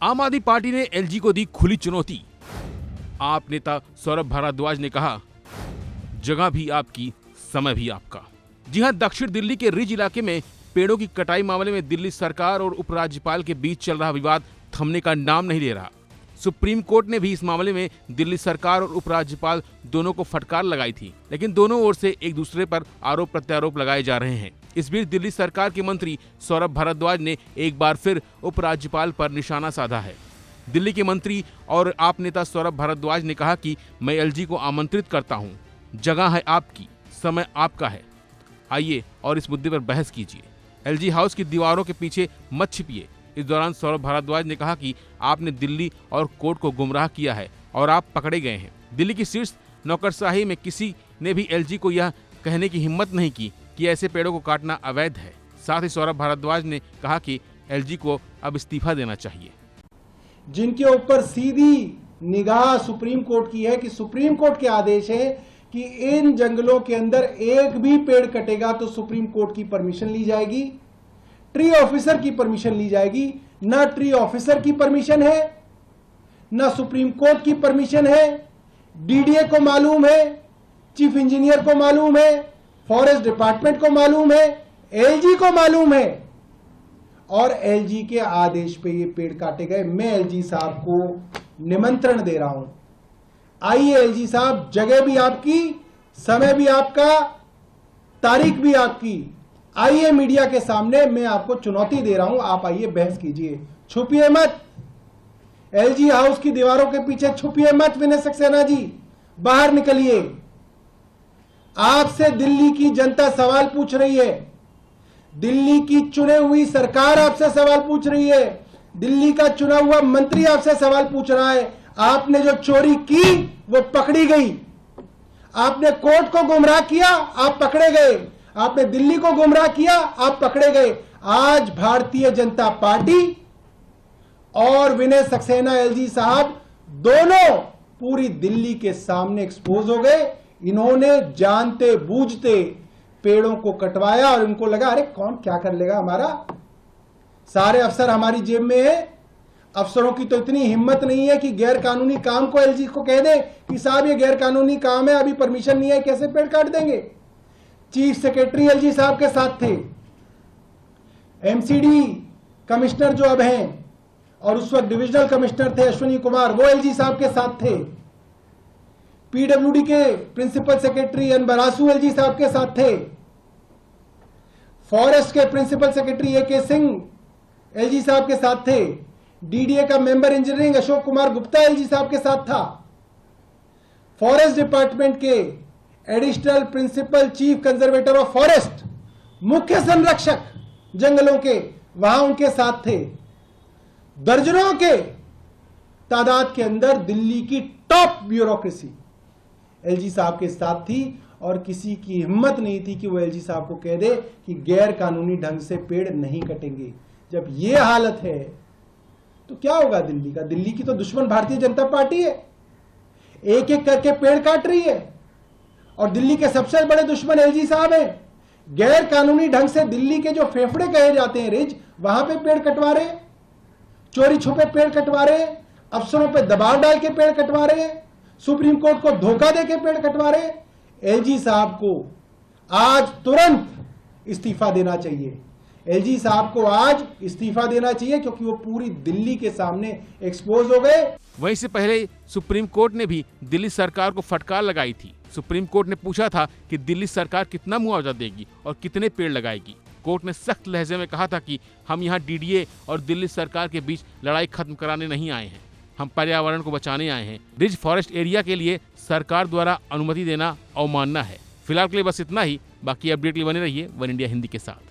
आम आदमी पार्टी ने एलजी को दी खुली चुनौती। आप नेता सौरभ भारद्वाज ने कहा, जगह भी आपकी, समय भी आपका। जी हां, दक्षिण दिल्ली के रिज इलाके में पेड़ों की कटाई मामले में दिल्ली सरकार और उपराज्यपाल के बीच चल रहा विवाद थमने का नाम नहीं ले रहा। सुप्रीम कोर्ट ने भी इस मामले में दिल्ली सरकार और उपराज्यपाल दोनों को फटकार लगाई थी, लेकिन दोनों ओर से एक दूसरे पर आरोप प्रत्यारोप लगाए जा रहे हैं। इस बीच दिल्ली सरकार के मंत्री सौरभ भारद्वाज ने एक बार फिर उपराज्यपाल पर निशाना साधा है। दिल्ली के मंत्री और आप नेता सौरभ भारद्वाज ने कहा कि मैं एलजी को आमंत्रित करता हूं, जगह है आपकी, समय आपका है, आइए और इस मुद्दे पर बहस कीजिए। एलजी हाउस की दीवारों के पीछे मत छिपिए। इस दौरान सौरभ भारद्वाज ने कहा कि आपने दिल्ली और कोर्ट को गुमराह किया है और आप पकड़े गए हैं। दिल्ली की शीर्ष नौकरशाही में किसी ने भी एलजी को यह कहने की हिम्मत नहीं की कि ऐसे पेड़ों को काटना अवैध है। साथ ही सौरभ भारद्वाज ने कहा कि एलजी को अब इस्तीफा देना चाहिए। जिनके ऊपर सीधी निगाह सुप्रीम कोर्ट की है कि सुप्रीम कोर्ट के आदेश है कि इन जंगलों के अंदर एक भी पेड़ कटेगा तो सुप्रीम कोर्ट की परमिशन ली जाएगी, ट्री ऑफिसर की परमिशन ली जाएगी। ना ट्री ऑफिसर की परमिशन है, ना सुप्रीम कोर्ट की परमिशन है। डीडीए को मालूम है, चीफ इंजीनियर को मालूम है, फॉरेस्ट डिपार्टमेंट को मालूम है, एलजी को मालूम है, और एलजी के आदेश पे ये पेड़ काटे गए। मैं एलजी साहब को निमंत्रण दे रहा हूं, आइए एलजी साहब, जगह भी आपकी, समय भी आपका, तारीख भी आपकी। आइए मीडिया के सामने, मैं आपको चुनौती दे रहा हूं, आप आइए बहस कीजिए, छुपिए मत। एलजी हाउस की दीवारों के पीछे छुपिए मत विनय सक्सेना जी, बाहर निकलिए। आपसे दिल्ली की जनता सवाल पूछ रही है, दिल्ली की चुने हुई सरकार आपसे सवाल पूछ रही है, दिल्ली का चुना हुआ मंत्री आपसे सवाल पूछ रहा है। आपने जो चोरी की वो पकड़ी गई, आपने कोर्ट को गुमराह किया, आप पकड़े गए, आपने दिल्ली को गुमराह किया, आप पकड़े गए। आज भारतीय जनता पार्टी और विनय सक्सेना एलजी साहब दोनों पूरी दिल्ली के सामने एक्सपोज हो गए। इन्होंने जानते बूझते पेड़ों को कटवाया और इनको लगा अरे कौन क्या कर लेगा हमारा, सारे अफसर हमारी जेब में है। अफसरों की तो इतनी हिम्मत नहीं है कि गैर कानूनी काम को एलजी को कह दे कि साहब ये गैर कानूनी काम है, अभी परमिशन नहीं है, कैसे पेड़ काट देंगे। चीफ सेक्रेटरी एलजी साहब के साथ थे, एमसीडी कमिश्नर जो अब हैं और उस वक्त डिविजनल कमिश्नर थे अश्विनी कुमार, वो एलजी साहब के साथ थे। पीडब्ल्यूडी के principal secretary N Barasu LG साहब के साथ थे। फॉरेस्ट के principal secretary A K. Singh LG साहब के साथ थे। डीडीए का member engineering Ashok Kumar Gupta LG साहब के साथ था। फॉरेस्ट डिपार्टमेंट के additional principal chief conservator of forest, मुख्य संरक्षक जंगलों के, वहां उनके साथ थे। दर्जनों के तादाद के अंदर दिल्ली की टॉप ब्यूरोक्रेसी एलजी साहब के साथ थी और किसी की हिम्मत नहीं थी कि वो एलजी साहब को कह दे कि गैर कानूनी ढंग से पेड़ नहीं कटेंगे। जब ये हालत है तो क्या होगा दिल्ली का? दिल्ली की तो दुश्मन भारतीय जनता पार्टी है, एक एक करके पेड़ काट रही है और दिल्ली के सबसे बड़े दुश्मन एलजी साहब हैं। गैर कानूनी ढंग से दिल्ली के जो फेफड़े कहे जाते हैं रिज, वहां पे पेड़ कटवा रहे, चोरी छुपे पेड़ कटवा रहे, अफसरों पे दबाव डाल के पेड़ कटवा रहे, सुप्रीम कोर्ट को धोखा दे के पेड़ कटवा रहे। एलजी साहब को आज तुरंत इस्तीफा देना चाहिए। एलजी साहब को आज इस्तीफा देना चाहिए क्योंकि वो पूरी दिल्ली के सामने एक्सपोज हो गए। वहीं से पहले सुप्रीम कोर्ट ने भी दिल्ली सरकार को फटकार लगाई थी। सुप्रीम कोर्ट ने पूछा था कि दिल्ली सरकार कितना मुआवजा देगी और कितने पेड़ लगाएगी। कोर्ट ने सख्त लहजे में कहा था कि हम यहाँ डीडीए और दिल्ली सरकार के बीच लड़ाई खत्म कराने नहीं आए हैं, हम पर्यावरण को बचाने आए हैं। रिज फॉरेस्ट एरिया के लिए सरकार द्वारा अनुमति देना अवमानना है। फिलहाल के लिए बस इतना ही। बाकी अपडेट के लिए बने रहिए वन इंडिया हिंदी के साथ।